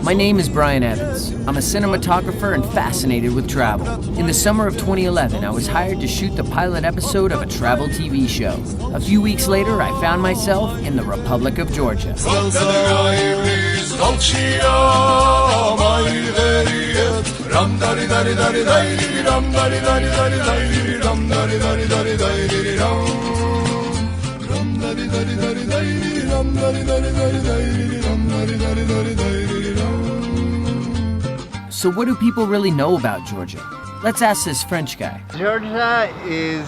My name is Brian Evans. I'm a cinematographer and fascinated with travel. In the summer of 2011, I was hired to shoot the pilot episode of a travel TV show. A few weeks later, I found myself in the Republic of Georgia. So what do people really know about Georgia? Let's ask this French guy. Georgia is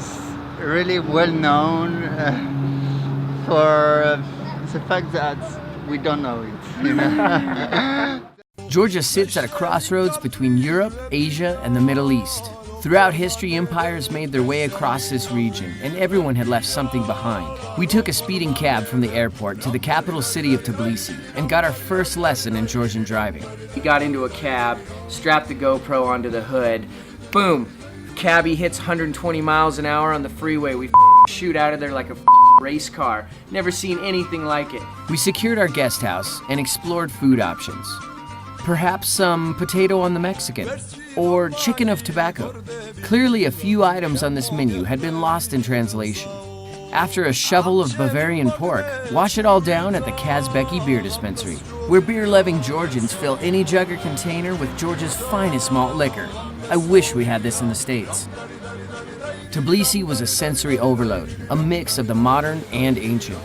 really well known for the fact that we don't know it, you know? Georgia sits at a crossroads between Europe, Asia, and the Middle East. Throughout history, empires made their way across this region, and everyone had left something behind. We took a speeding cab from the airport to the capital city of Tbilisi and got our first lesson in Georgian driving. We got into a cab, strapped the GoPro onto the hood, boom, cabbie hits 120 miles an hour on the freeway. We shoot out of there like a race car. Never seen anything like it. We secured our guest house and explored food options. Perhaps some potato on the Mexican, or chicken of tobacco. Clearly a few items on this menu had been lost in translation. After a shovel of Bavarian pork, wash it all down at the Kazbeki Beer Dispensary, where beer-loving Georgians fill any jug or container with Georgia's finest malt liquor. I wish we had this in the States. Tbilisi was a sensory overload, a mix of the modern and ancient.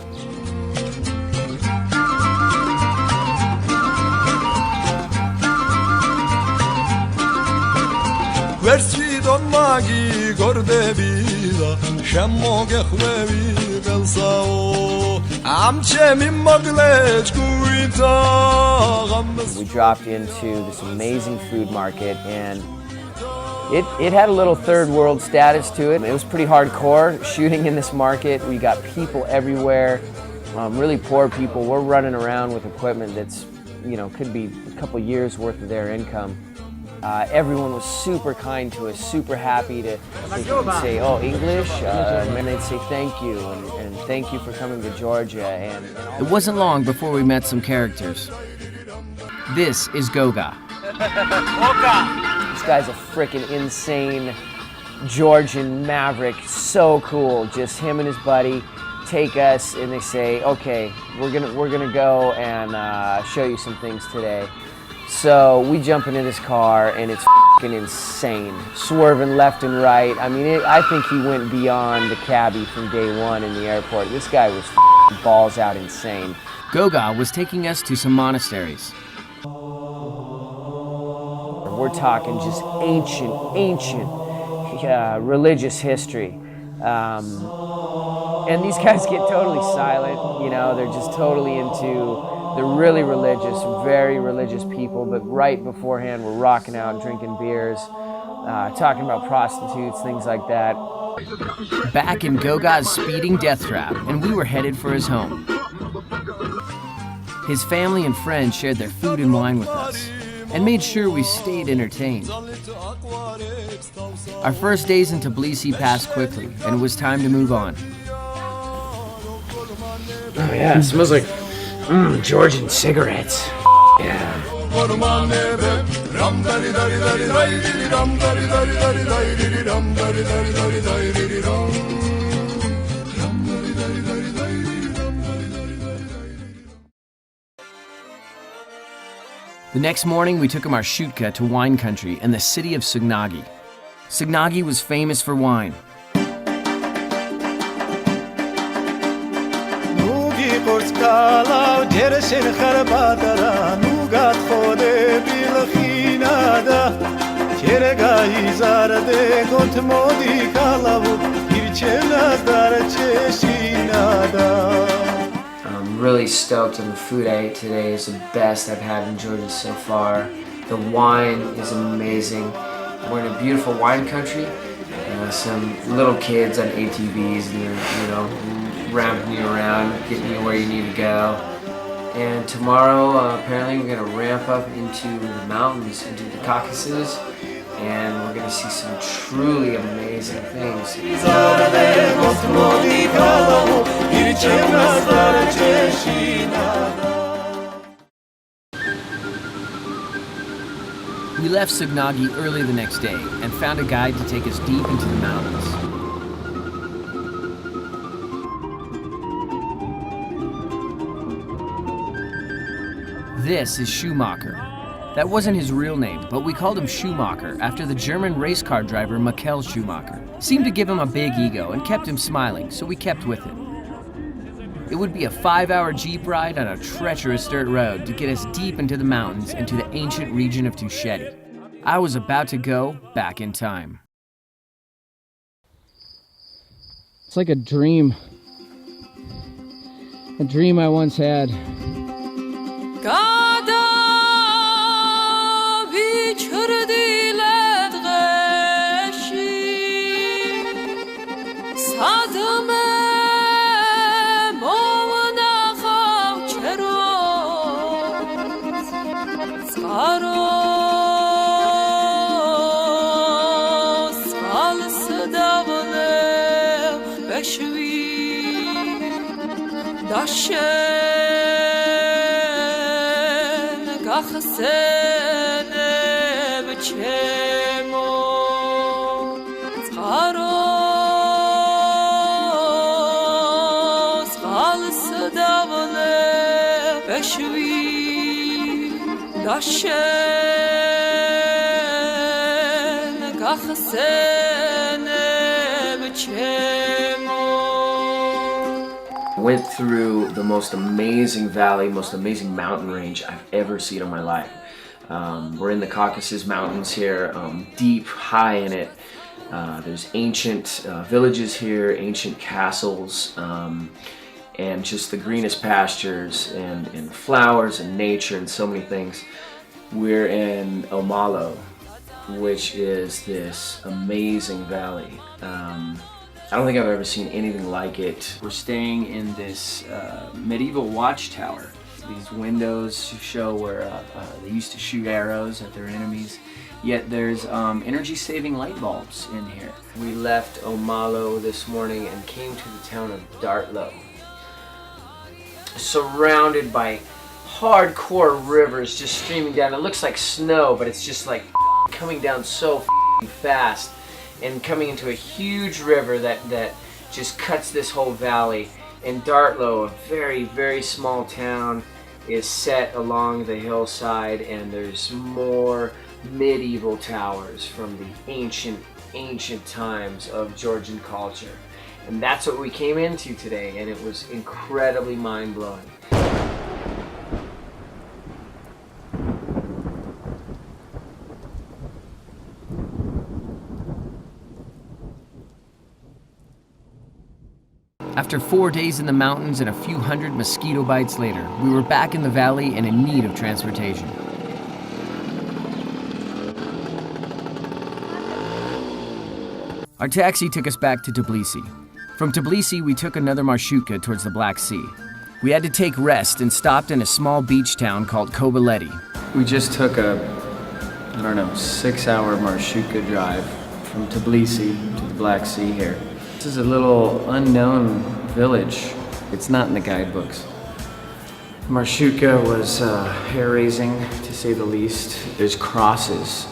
We dropped into this amazing food market, and it had a little third world status to it. It was pretty hardcore shooting in this market. We got people everywhere, really poor people. We're running around with equipment that's, you know, could be a couple years worth of their income. Everyone was super kind to us, super happy to say, oh, English, and they'd say thank you, and thank you for coming to Georgia. And it wasn't long before we met some characters. This is Goga. This guy's a freaking insane Georgian maverick, so cool. Just him and his buddy take us, and they say, okay, we're gonna go and show you some things today. So we jump into this car, and it's f***ing insane. Swerving left and right. I mean, I think he went beyond the cabbie from day one in the airport. This guy was f***ing balls out insane. Goga was taking us to some monasteries. We're talking just ancient religious history. And these guys get totally silent, you know, they're just totally they're really religious, very religious people, but right beforehand we're rocking out, drinking beers, talking about prostitutes, things like that. Back in Goga's speeding death trap, and we were headed for his home. His family and friends shared their food and wine with us, and made sure we stayed entertained. Our first days in Tbilisi passed quickly, and it was time to move on. Oh yeah, it smells like Georgian cigarettes. Yeah. The next morning, we took a marshutka to wine country and the city of Sygnagi. Sygnagi was famous for wine. I'm really stoked on the food I ate today. It's the best I've had in Georgia so far. The wine is amazing. We're in a beautiful wine country. Some little kids on ATVs, and they're, you know, ramping you around, getting you where you need to go. And tomorrow, apparently, we're going to ramp up into the mountains, into the Caucasus, and we're going to see some truly amazing things. We left Sugnagi early the next day and found a guide to take us deep into the mountains. This is Schumacher. That wasn't his real name, but we called him Schumacher after the German race car driver Michael Schumacher. Seemed to give him a big ego and kept him smiling, so we kept with him. It would be a 5-hour Jeep ride on a treacherous dirt road to get us deep into the mountains and to the ancient region of Tusheti. I was about to go back in time. It's like a dream I once had. Went through the most amazing valley, most amazing mountain range I've ever seen in my life. We're in the Caucasus Mountains here, deep, high in it. There's ancient villages here, ancient castles, and just the greenest pastures and flowers and nature and so many things. We're in Omalo, which is this amazing valley. I don't think I've ever seen anything like it. We're staying in this medieval watchtower. These windows show where they used to shoot arrows at their enemies. Yet there's energy-saving light bulbs in here. We left Omalo this morning and came to the town of Dartlo. Surrounded by hardcore rivers just streaming down. It looks like snow, but it's just like coming down so fast and coming into a huge river that just cuts this whole valley. And Dartlo, a very, very small town, is set along the hillside, and there's more medieval towers from the ancient times of Georgian culture. And that's what we came into today, and it was incredibly mind-blowing. After 4 days in the mountains and a few hundred mosquito bites later, we were back in the valley and in need of transportation. Our taxi took us back to Tbilisi. From Tbilisi, we took another marshutka towards the Black Sea. We had to take rest and stopped in a small beach town called Kobaleti. We just took a, 6-hour marshutka drive from Tbilisi to the Black Sea here. This is a little unknown village. It's not in the guidebooks. Marshutka was hair-raising, to say the least. There's crosses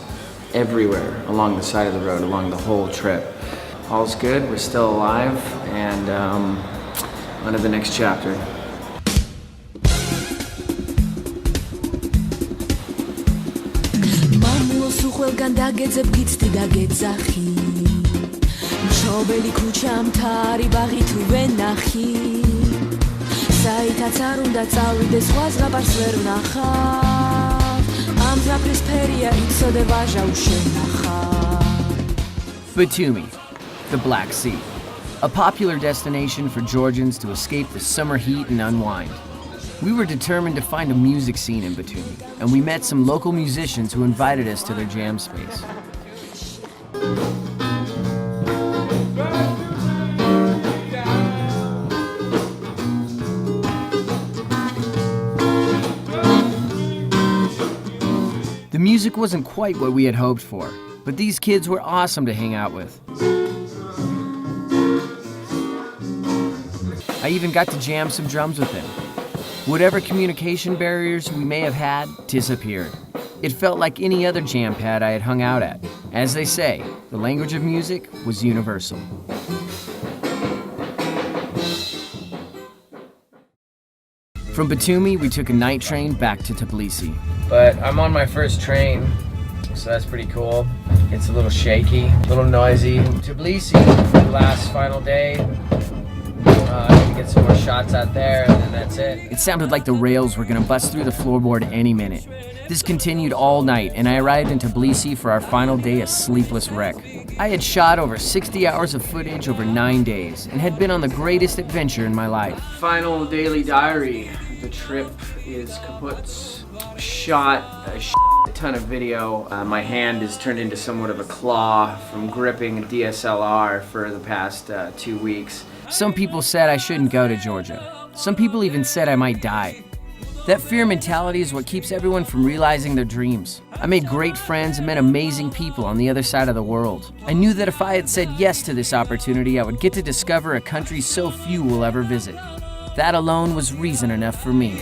everywhere along the side of the road, along the whole trip. All's good, we're still alive, and on to the next chapter. მშობელი ქუჩა მთარი ბაღი თუ ვენახი საითაც არ უნდა წავიდეს სხვა ზღაპარს ვერ ვნახავ ამ ზაფრის ფერია იცოდე ვაჟა უშენახა. Batumi, the Black Sea, a popular destination for Georgians to escape the summer heat and unwind. We were determined to find a music scene in Batumi, and we met some local musicians who invited us to their jam space. The music wasn't quite what we had hoped for, but these kids were awesome to hang out with. I even got to jam some drums with them. Whatever communication barriers we may have had disappeared. It felt like any other jam pad I had hung out at. As they say, the language of music was universal. From Batumi, we took a night train back to Tbilisi. But I'm on my first train, so that's pretty cool. It's a little shaky, a little noisy. Tbilisi, the last final day. I'm gonna get some more shots out there, and then that's it. It sounded like the rails were gonna bust through the floorboard any minute. This continued all night, and I arrived in Tbilisi for our final day a sleepless wreck. I had shot over 60 hours of footage over 9 days, and had been on the greatest adventure in my life. Final daily diary. The trip is kaput. Shot a ton of video. My hand is turned into somewhat of a claw from gripping a DSLR for the past 2 weeks. Some people said I shouldn't go to Georgia. Some people even said I might die. That fear mentality is what keeps everyone from realizing their dreams. I made great friends and met amazing people on the other side of the world. I knew that if I had said yes to this opportunity, I would get to discover a country so few will ever visit. That alone was reason enough for me.